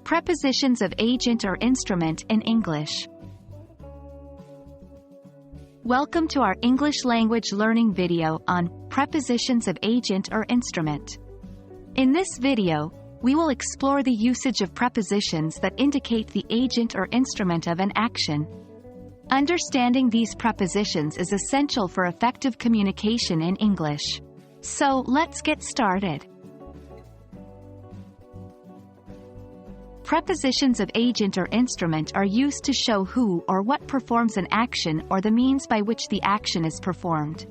Prepositions of agent or instrument in English. Welcome to our English language learning video on prepositions of agent or instrument. In this video, we will explore the usage of prepositions that indicate the agent or instrument of an action. Understanding these prepositions is essential for effective communication in English. So, let's get started. Prepositions of agent or instrument are used to show who or what performs an action or the means by which the action is performed.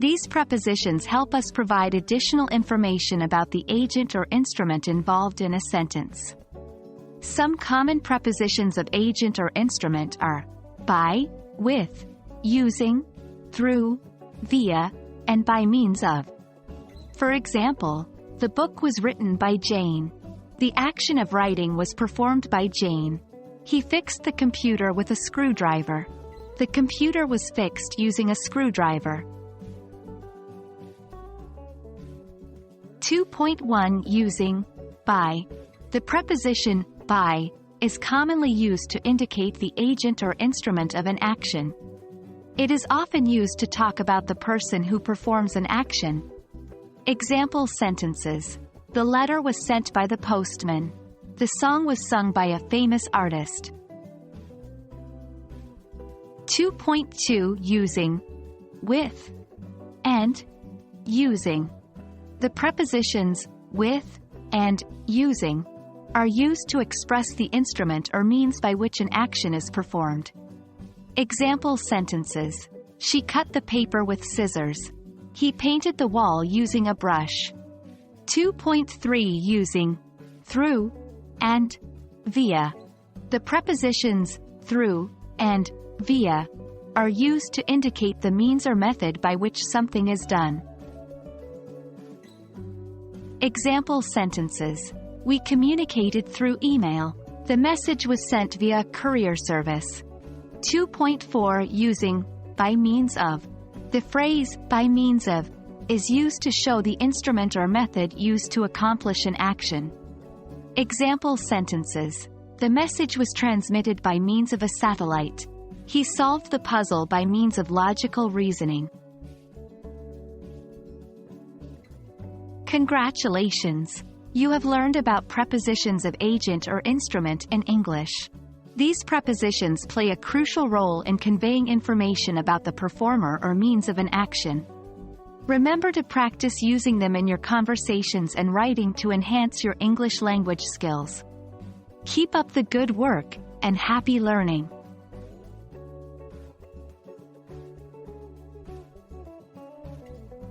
These prepositions help us provide additional information about the agent or instrument involved in a sentence. Some common prepositions of agent or instrument are by, with, using, through, via, and by means of. For example, the book was written by Jane. The action of writing was performed by Jane. He fixed the computer with a screwdriver. The computer was fixed using a screwdriver. 2.1 Using, by. The preposition by is commonly used to indicate the agent or instrument of an action. It is often used to talk about the person who performs an action. Example sentences. The letter was sent by the postman. The song was sung by a famous artist. 2.2 Using, with, and using. The prepositions with and using are used to express the instrument or means by which an action is performed. Example sentences. She cut the paper with scissors. He painted the wall using a brush. 2.3 Using, through, and via. The prepositions through and via are used to indicate the means or method by which something is done. Example sentences. We communicated through email. The message was sent via courier service. 2.4 Using, by means of. The phrase by means of is used to show the instrument or method used to accomplish an action. Example sentences. The message was transmitted by means of a satellite. He solved the puzzle by means of logical reasoning. Congratulations! You have learned about prepositions of agent or instrument in English. These prepositions play a crucial role in conveying information about the performer or means of an action. Remember to practice using them in your conversations and writing to enhance your English language skills. Keep up the good work, and happy learning!